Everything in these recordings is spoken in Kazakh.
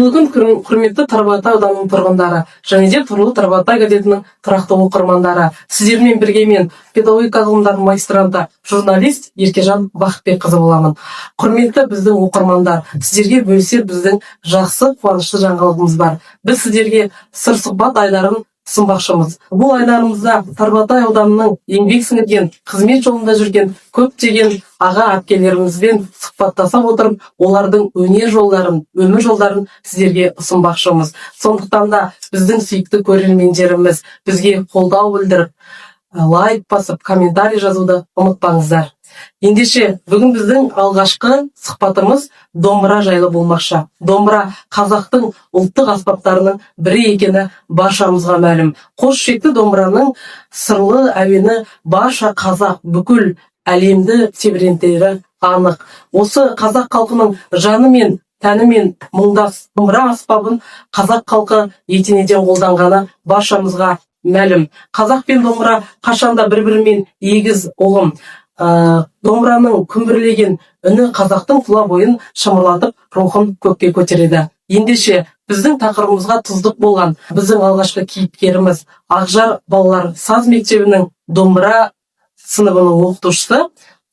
Бүгін құрметті Тарбағатай ауданының тұрғындары және де Тұрлы Тарбағатай газетінің тұрақты оқырмандары, сіздермен бірге мен педагогика ғылымдарының магистранты, журналист Еркежан Бақытбекқызы боламын. Құрметті біздің оқырмандар, сіздерге бөлісер біздің жақсы қуанышты жаңалығымыз бар. Біз сіздерге сыр сұхбат айдарын ұсынбақшымыз. Бұл айдарымызда Тарбағатай ауданының еңбек сіңірген, қызмет жолында жүрген көптеген аға әпкелерімізбен сұхбаттаса отырып, олардың өнер жолдарын, өмір жолдарын сіздерге ұсынбақшымыз. Сондықтан да біздің сүйікті көрермендеріміз бізге қолдау білдіріп, лайк басып, комментарий жазуды ұмытпаңыздар. Ендеше, бүгін біздің алғашқы сұхбатымыз домбыра жайлы болмақшы. Домбыра қазақтың ұлттық аспаптарының бірі екені баршамызға мәлім. Қос ішекті домбыраның сырлы әуені барша қазақ, бүкіл әлемді тебірентері анық. Осы қазақ халқының жаны мен тәні мен мұңдас домбыра аспабын қазақ халқы етенеден қолданғаны баршамызға мәлім. Қазақ пен домбыра қашанда бір-бірімен егіз ұғым. Домбыраның күмбірлеген үні қазақтың тұла бойын шымырлатып, рухын көкке көтереді. Ендеше, біздің тақырыбымызға тұздық болған біздің алғашқы кейіпкеріміз Ақжар балалар саз мектебінің домбыра сыныбының оқытушысы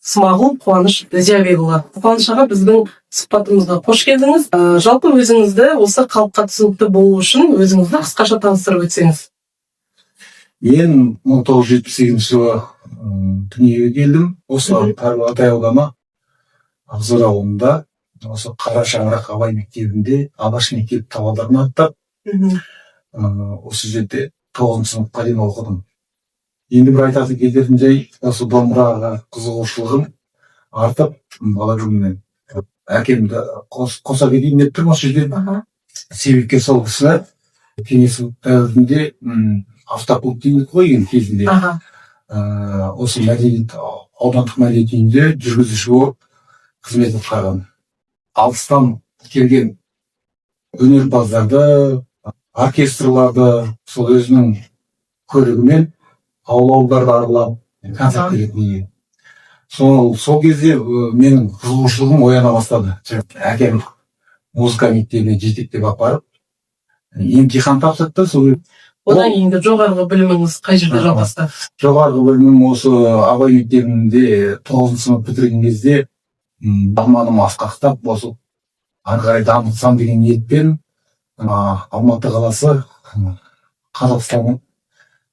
Смағұл Қуаныш Зиябекұлы. Қуаныш аға, біздің сұхбатымызға қош келдіңіз. Жалпы өзіңізді осы халыққа түсінікті болу үшін өзіңізді қысқаша таныстырып өтсеңіз. Мен 1978 жылы дүниеге келдім. Осы Тарбағатай ауданы Ақзор ауылында, осы Қара Шаңырақ абай мектебінде алғаш мектеп табалдырығын аттап, осы жерде 9 сыныпқа дейін оқыдым. Енді бір айтатын кететін жай, осы домбыраға қызығушылығым артып, бала күнімнен әкемді қоса кетейін деп тұрмын осы жерде. Себепке сол кісі кеңес дәуірінде автоклуб дейміз ғой кезінде. Осы мәдениет, аудандық мәдениет үйінде жүргізуші болып қызмет атқарған. Алыстан келген өнерпаздарды, оркестрларды сол өзінің көлігімен ауылдарды аралап концерт беретін. Сол кезде менің қызығушылығым ояна бастады. Әкем музыка мектебіне жетектеп апарып, емтихан тапсырды. Одан кейін жоғарғы біліміңіз қай жерде жалғасты? Жоғарғы білімім осы абай мектебінде 9 сынып бітірген кезде арманым асқақтап, осы ары қарай дамытсам деген ниетпен Алматы қаласы Қазақстанның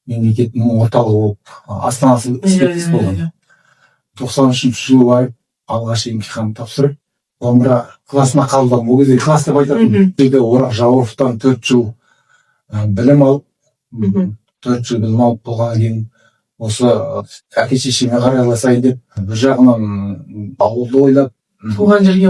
мемлекетінің орталығы болып, астанасы іспеттес болған. 93 жылы барып, алғаш емтихан тапсырып, домбыра классына қабылдадым. Ол кезде класс деп айтатын. Орақ Жауыровтан 4 жыл білім алып, 4 жыл білім алып болғаннан кейін осы әке шешеме қарайласайын деп бір жағынан ауылды ойлап, туған жерге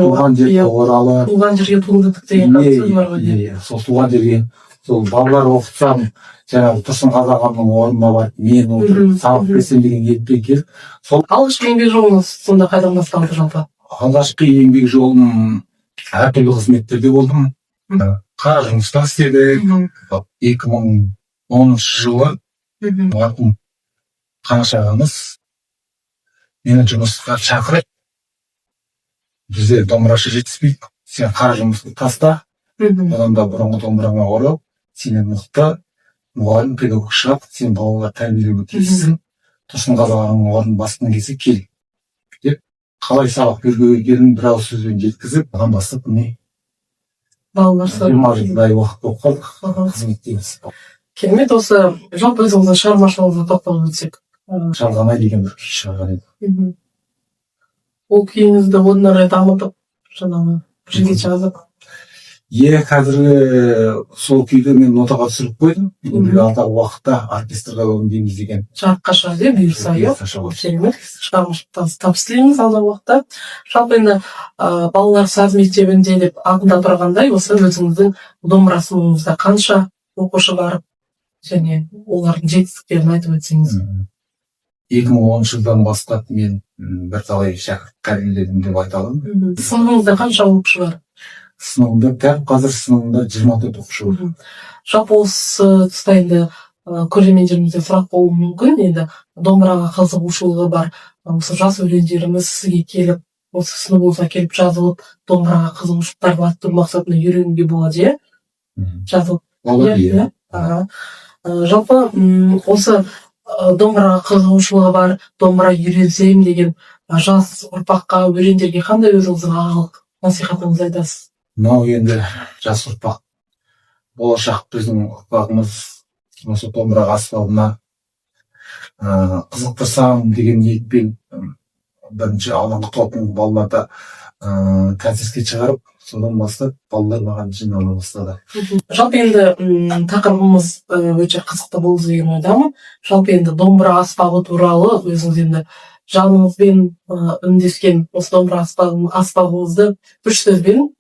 оралып, туған жерге туыңды тік деген сөз бар ғой. Сол туған жерге, сол балалар оқытсам, жаңағы Тұрсынғазы ағамның орнына барып, мен отырып сабақ берсем деген ниетпен келіп, алғашқы еңбек жолыңыз сонда қайдан басталды жалпы? Алғашқы еңбек жолым әртүрлі қызметтерде болдым. Қара жұмыста істедік. 2010 жылы марқұм Қаныш ағамыз мені жұмысқа шақырып, бізде домбырашы жетіспейді, сен қара жұмысты таста, одан да бұрынғы домбыраңа орал, сенен мықты мұғалім педагог шығады, сен балалар тәрбиелеуге тиіссің, Тұрсынғазы ағамның орнын басқан кезде кел деп, қалай сабақ беруге келгенін бір ауыз сөзбен жеткізіп, одан бастап міне балалар 20 жылдай уақыт болып қалдық, қызметтеміз. Керемет. Осы жалпы өзіңіздің шығармашылығыңызға тоқталып өтсек. Шалғанай деген бір күй шығарған еді. Ол күйіңізді одан әрі дамытып, жаңағы жігіт жазып. Қазіргі сол күйді мен нотаға түсіріп қойдым. Енді алдағы уақытта оркестрға өңдейміз деген. Жарыққа шығады, бұйырса. Керемет. Шығармашылықтарыңыз табыс тілейміз алдағы уақытта. Жалпы енді балалар саз мектебінде деп ағында тұрғандай, осы өзіңіздің домбыра сыныбыңызда қанша оқушы барып, және олардың жетістіктерін айтып өтсеңіз. 2010 жылдан бастап мен бірталай шәкірт тәрбиеледім деп айта аламын. Сыныбыңызда қанша оқушы бар? Сыныбымда, дәл қазір сыныбымда 24 оқушы бар. Жалпы осы тұста енді көрермендерімізде сұрақ болуы мүмкін. Енді домбыраға қызығушылығы бар осы жас өрендеріміз сізге келіп, осы сыныбыңызға келіп жазылып домбыраға қызығушылықтар арттыру мақсатында үйренуге болады, иә? Жазылып. Болады, иә. Жалпы осы домбыраға қызығушылығы бар, домбыра үйренсем деген жас ұрпаққа, өрендерге қандай өзіңіздің ағалық насихатыңызды айтасыз? Мынау енді жас ұрпақ, болашақ біздің ұрпағымыз осы домбыра аспабына қызықтырсам деген ниетпен бірінші алдыңғы топтың балаларды концертке шығарып, содан бастап балалар маған жинала бастады. Жалпы енді тақырыбымыз өте қызықты болды деген ойдамын. Жалпы енді домбыра аспабы туралы өзіңіз енді жаныңызбен үндескен осы домбыра аспабыңызды үш сөзбен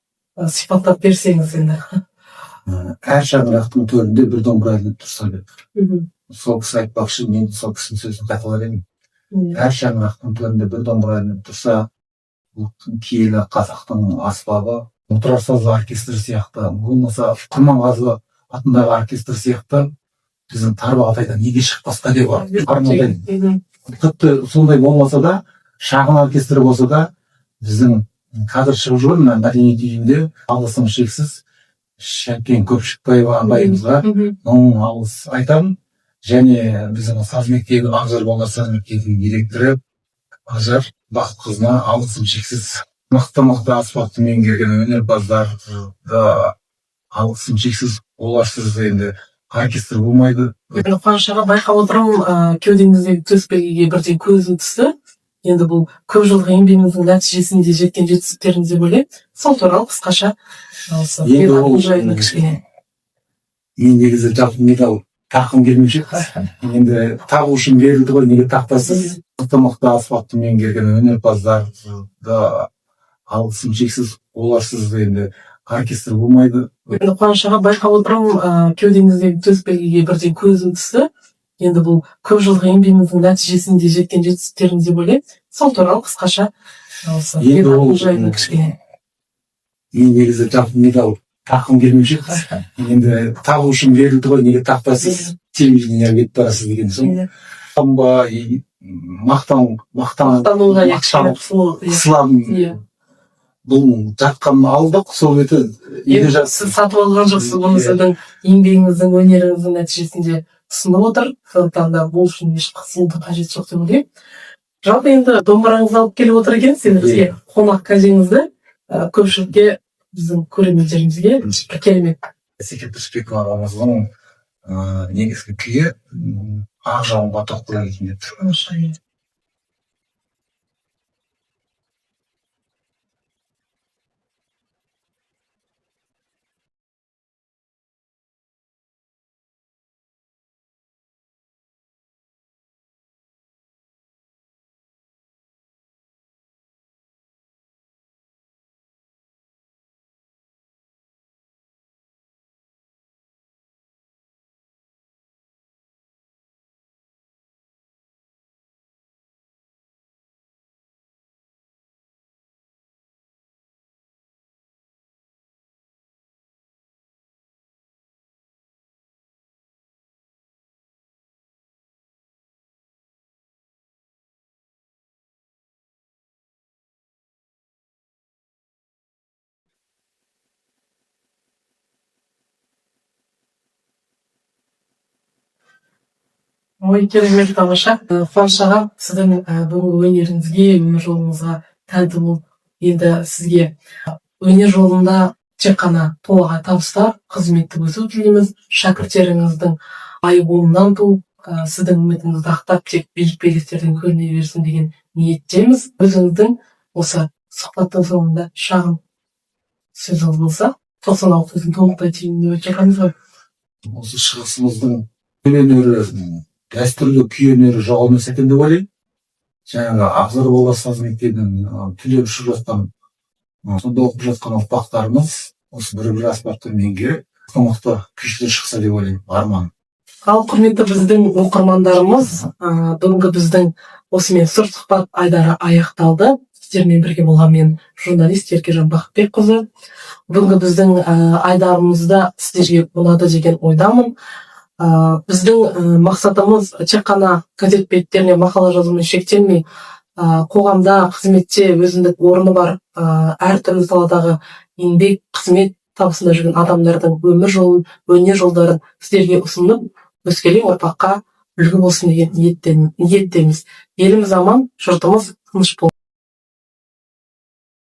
сипаттап берсеңіз енді. Әр шаңырақтың төрінде бір домбыра ілініп тұрса деп. Сол кісі айтпақшы, мен сол кісінің сөзін қайталар едім. Әр шаңырақтың төрінде бір домбыра ілініп тұрса, киелі қазақтың аспабы, отырарсаз оркестр сияқты, болмаса Құрманғазы атындағы оркестр сияқты біздің Тарбағатайда неге шықпасқа деп армандаймын. Тіпті сондай болмаса да, шағын оркестр болса да, біздің қазір шығып жүрген мәдениет үйінде алғысым шексіз Шәкен Көпшікбаева ағайымызға мың алғыс айтамын. Және біздің саз мектебі, Ақжар балалар саз мектебінің директоры Ақжар Бақытқызына алғысым шексіз. Мықты аспапты меңгерген өнерпаздар да алғысым шексіз. Оларсыз енді оркестр болмайды. Қуаныш аға, байқап отырмын, кеудеңіздегі төсбелгіге бірден көзім түсті. Енді бұл көп жылғы еңбегіңіздің нәтижесінде жеткен жетістіктеріңіз деп ойлаймын. Сол туралы қысқаша жайында кішкене. Мен негізі жалпы медал тақым келмеуші. Енді тағу үшін берілді ғой, неге тақпайсыз? Мықты аспапты меңгерген өнерпаздар да алғысым шексіз. Оларсыз енді оркестр болмайды. Қуаныш аға, байқап отырмын, кеудеңіздегі төсбелгіге бірден көзім түсті. Енді бұл көп жылғы еңбегіңіздің нәтижесінде жеткен жетістіктеріңіз деп ойлаймын. Сол туралы қысқаша жайында кішкене. Мен негізі жалпы медал тақым келмеуші. Енді тағу үшін берілді ғой, неге тақпайсыз? Телевидениеге кетіп барасыз деген соң. Қысылам. Бұл жатқан алдық, сол беті. Сіз сатып алған жоқсыз, бұны сіздің еңбегіңіздің, өнеріңіздің нәтижесінде ұсынып отыр. Сондықтан да бұл үшін еш қысылуды қажет жоқ деп ойлаймын. Жалпы енді домбыраңызды алып келіп отыр екенсіз, енді бізге қонақ кәжеңізді көпшілікке, біздің көрермендерімізге керемет. Әсеке Тұрысбекова ағамыздың негізгі күйі Ақ жауынға тоқтыра кеткен деп тұр. Ой, керемет, тамаша. Қуаныш аға, сіздің бүгінгі өнеріңізге, өмір жолыңызға тәнті болып, енді сізге өнер жолында тек қана толағай табыстар, қызметтік өсу тілейміз. Шәкірттеріңіздің айболынан туып, сіздің үмітіңізді ақтап, тек биік белестерден көріне берсін деген ниеттеміз. Өзіңіздің осы сұхбаттың соңында шағын сөзіңіз болса, 96 сөзін толықтай түйіндеп өте жатырмыз ғой. Осы шығысымыздың өнері, дәстүрлі күй өнері жоғалмас екен деп ойлаймын. Жаңағы Ақжар балалар саз мектебінің түлеп ұшып жатқан, сонда оқып жатқан ұрпақтарымыз осы бір аспапты меңгеріп, мықты күйшілер шықса деп ойлаймын, арман. Ал құрметті біздің оқырмандарымыз, бүгінгі біздің осымен сұхбат айдары аяқталды. Сіздермен бірге болған мен журналист Еркежан Бақытбекқызы. Бүгінгі біздің айдарымызда сіздерге болады деген ойдамын. Біздің мақсатымыз тек қана газет беттеріне мақала жазумен шектелмей, қоғамда қызметте өзіндік орны бар әртүрлі саладағы еңбек қызмет табысында жүрген адамдардың өмір жолын, өнер жолдарын сіздерге ұсынып, өскелең ұрпаққа үлгі болсын деген ниеттеміз. Еліміз аман, жұртымыз тыныш болсын.